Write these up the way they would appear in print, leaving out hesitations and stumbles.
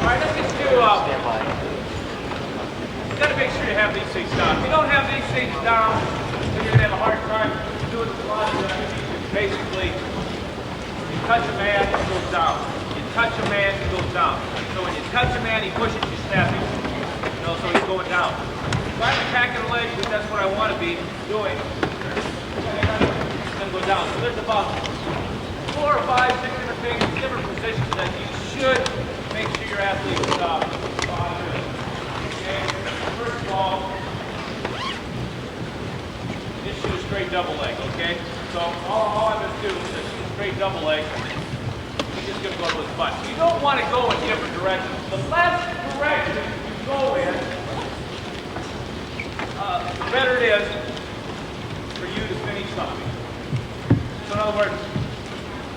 right, let's just do, you gotta make sure you have these things down. If you don't have these things down, then you're gonna have a hard time doing the squat. Basically, you touch a man, it goes down. You touch a man, it goes down. So when you touch a man, he pushes, you snap him. You know, so he's going down. If I'm attacking the leg, because that's what I want to be doing, then go down. So there's about 4 or 5 different things, different positions that you should make sure your athlete is on. Okay? First of all, just shoot a straight double leg, okay? So all I'm going to do is just shoot a straight double leg. He's just going to go to his butt. You don't want to go in different directions. The less direction you go in, the better it is for you to finish something. So in other words,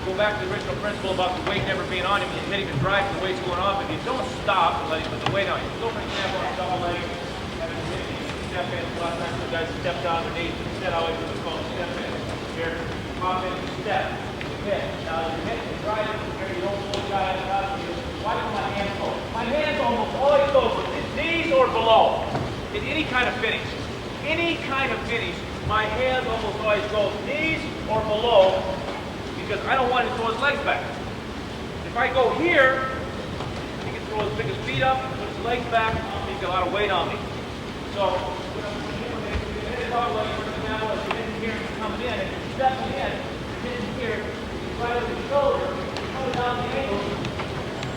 go back to the original principle about the weight never being on him. You hit him and drive, the weight's going off. If you don't stop and let him put the weight on you. So for example, on a double leg, having a hit, you step in. A lot of times the guys step down underneath. Instead, I always do what's called step in. Here, pop in, step, hit. Now you hit and drive it. Here, you don't pull the guy out of you. Why do my hands go? My hands almost always go from his knees or below. In any kind of finish. Any kind of finish, my hands almost always go knees or below because I don't want him to throw his legs back. If I go here, he can throw his biggest feet up, put his legs back, he's got a lot of weight on me. So, when you hit double leg, for example, if you're hitting here and you're coming in, and you're stepping in, you're hitting here, you right over the shoulder, you're coming down the ankle,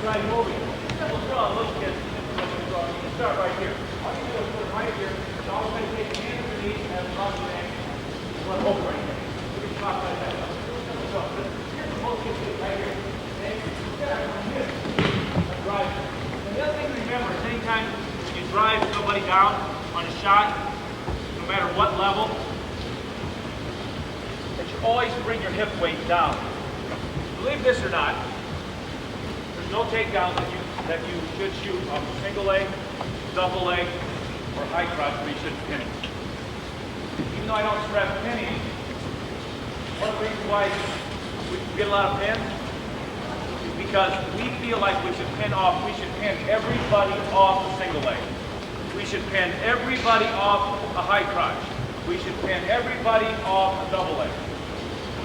driving over you. Simple draw, look at this. You can start right here. All you do is put it right here. It's always going to take the hands underneath and have the cross your ankle. Run over right here. You can pop right back up. Simple draw. Here's the most good thing right here. Okay? Yeah, I'm here. I'm driving. And the other thing to remember is anytime you drive somebody down on a shot, no matter what level, that you always bring your hip weight down. Believe this or not, there's no takedown that you should shoot off a single leg, double leg, or high crotch where you shouldn't pin it. Even though I don't stress pinning, one of the reasons why we get a lot of pins is because we feel like we should pin everybody off a single leg. We should pin everybody off a high crotch. We should pin everybody off a double leg.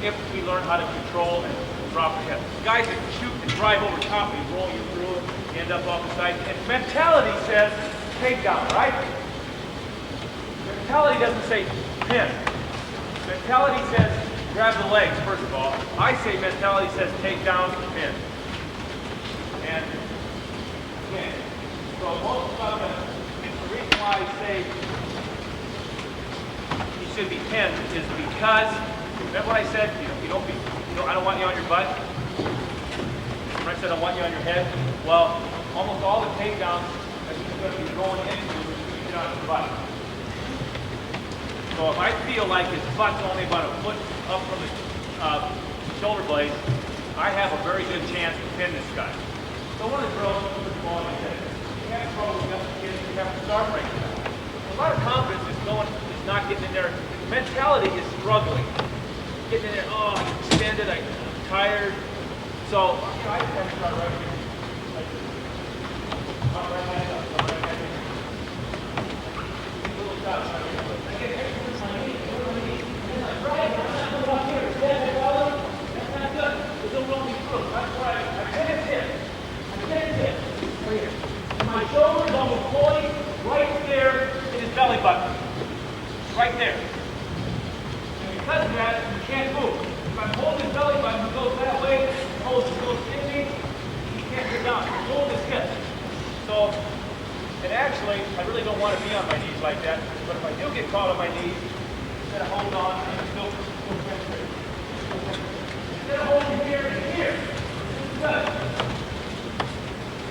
If we learn how to control and drop the hip. Guys that shoot and drive over top of you, roll you through it, you end up off the side. And mentality says takedown, right? Mentality doesn't say pin. Mentality says grab the legs, first of all. I say mentality says take down, pin. And again, so most of the reason why I say you should be pinned is because, remember what I said? I don't want you on your butt. Remember I said I want you on your head? Well, almost all the takedowns that you're going to be going into is you get on your butt. So if I feel like his butt's only about a foot up from the shoulder blades, I have a very good chance to pin this guy. So one of the drills is going like this. You have to throw with the kids, you have to start right now. A lot of confidence is not getting in there. Mentality is struggling. Getting in there, oh, I'm extended, I'm tired. So, I just have to start right here. Like this. Start right hand up, start right hand up. Little shots right here. I get extra with my knee, and then I drag it, I'm not going up here. Stand there, brother. That's not good. There's no rolling through. That's why I pin his hip. Right here. My shoulder's almost poised right there in his belly button. Right there. Because of that, you can't move. If I'm holding his belly button, he goes that way, holds his little skinny, he can't get down. Hold his hip. So, and actually, I really don't want to be on my knees like that, but if I do get caught on my knees, instead of holding on, I'm still penetrate. Instead of holding here and here, this is good.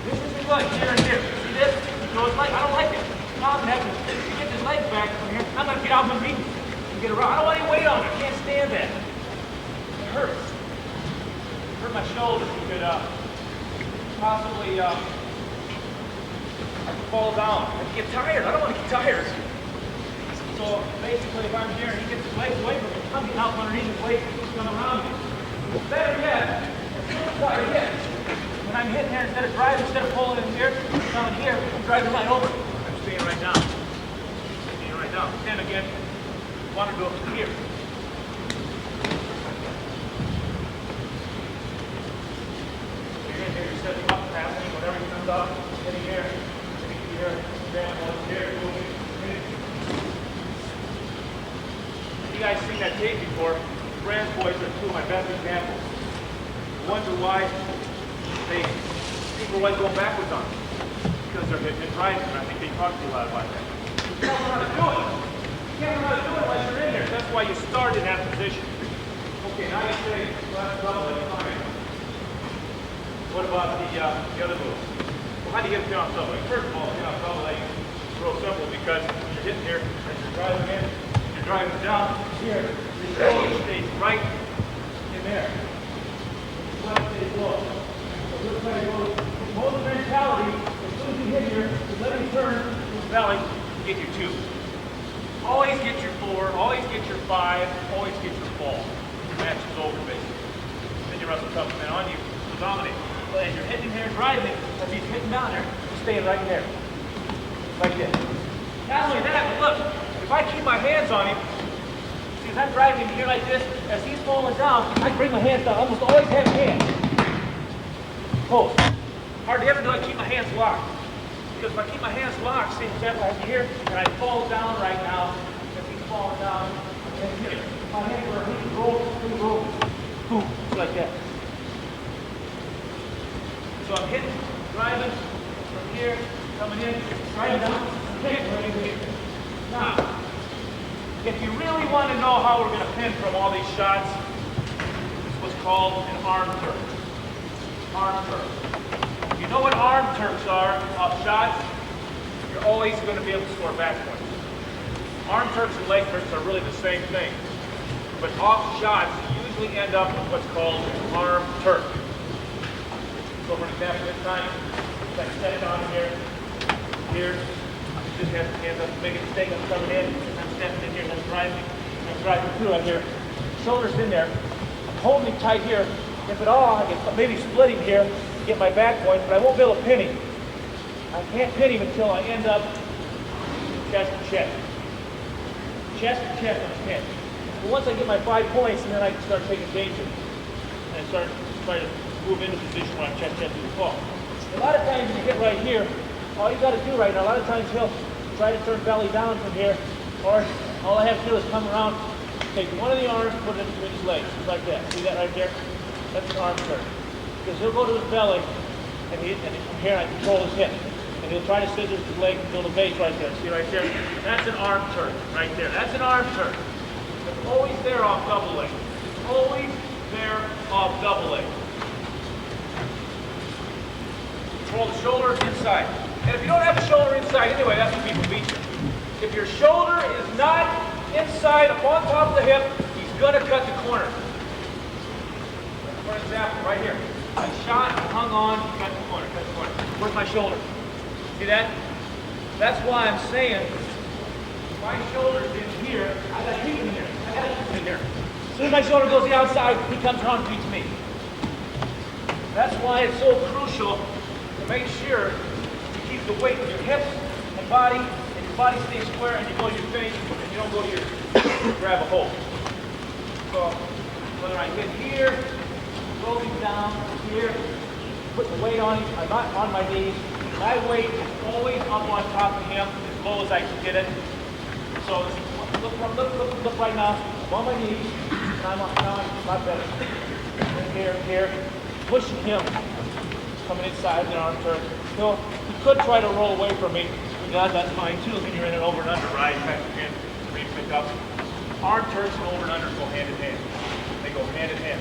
This isn't good, here and here. See this? So it's like, I don't like it. Now I'm going to have to get his legs back from here. I'm going to get out my feet. Get around. I don't want any weight on it. I can't stand that. It hurts. It hurt my shoulders. You could possibly I could fall down. I could get tired. I don't want to get tired. So basically, if I'm here and he gets his legs away from me, I'm getting out from underneath his weight and he's coming around me. Better yet, as soon as I hit, when I'm hitting here, instead of driving, instead of pulling in here, I'm coming here, I'm driving right over. I'm staying right down. Staying right down. Then again, want to go up to here. You're in here, you're setting up, passing, whatever you comes up, hitting here, grab one here, moving. You guys seen that tape before. Brand's boys are two of my best examples. Wonder why people like going backwards on them. Because they're hitting and driving, and I think they talk to you a lot about that. You can't learn how to do it. You can't learn how to do it unless you're in there. That's why you start in that position. Okay, now you say left double leg. Fine. What about the other move? Well, how do you get it on double leg? First of all, get on double leg. It's real simple because you're hitting here and you're driving in. Driving down here, the shoulder stays right in there. The butt stays low. So this way it goes. Most mentality, as soon as you hit here, you let me turn to the belly, get your 2. Always get your 4, always get your 5, always get your fall. Match is over basically. Then your wrestle comes in on you to dominate. But as you're hitting here, driving, as he's hitting down there, you're staying right there. Like this. Not only that, but look. If I keep my hands on him, see, as I'm driving him here like this, as he's falling down, I bring my hands down. I almost always have hands. Close. Hardly ever do I keep my hands locked. Because if I keep my hands locked, see, example, I'm here, and I fall down right now, as he's falling down, and here, my hands are roll, boom, just like that. So I'm hitting, driving, from here, coming in, driving down, hitting right here. Now, if you really want to know how we're going to pin from all these shots, it's what's called an arm turn. Arm turn. If you know what arm turns are off shots, you're always going to be able to score back points. Arm turns and leg turns are really the same thing. But off shots usually end up with what's called an arm turn. So for example, this time, I step on here. Just have the hands up, make a mistake, I'm coming in, I'm stepping in here, and I'm driving through right here. Shoulders in there. I'm holding him tight here. If at all, I can maybe split him here, get my back point, but I won't be able to pin him. I can't pin him until I end up chest to chest. Chest to chest on pin. But once I get my 5 points, and then I can start taking danger. And I start trying to move into position where I'm chest to chest with the fall. A lot of times when you hit right here, all you got to do right now, a lot of times he'll try to turn belly down from here, or all I have to do is come around, take one of the arms, put it in between his legs, just like that. See that right there? That's an arm turn. Because he'll go to his belly, and from here I control his hip. And he'll try to scissor his leg and build a base right there. See right there? That's an arm turn right there. That's an arm turn. It's always there off double leg. It's always there off double leg. Control the shoulder inside. And if you don't have the shoulder inside anyway, that's when people beat you. If your shoulder is not inside up on top of the hip, he's going to cut the corner. For example, right here. I shot, hung on, cut the corner, cut the corner. Where's my shoulder? See that? That's why I'm saying, my shoulder's in here, I got to keep him here. I got to keep him in here. As soon as my shoulder goes the outside, he comes around and beats me. That's why it's so crucial to make sure you keep the weight of your hips and body stays square, and you go to your face, and you don't go to your grab a hold. So whether I hit here, roll him down here, put the weight on him, I'm not on my knees. My weight is always up on top of him, as low as I can get it. So look right now, I'm on my knees, and I'm a lot better. Here, pushing him, coming inside the arm turn. He could try to roll away from me. That's fine too. Then you're in an over and under, right? Back again, pick up. Arm turns and over and under go hand in hand. They go hand in hand.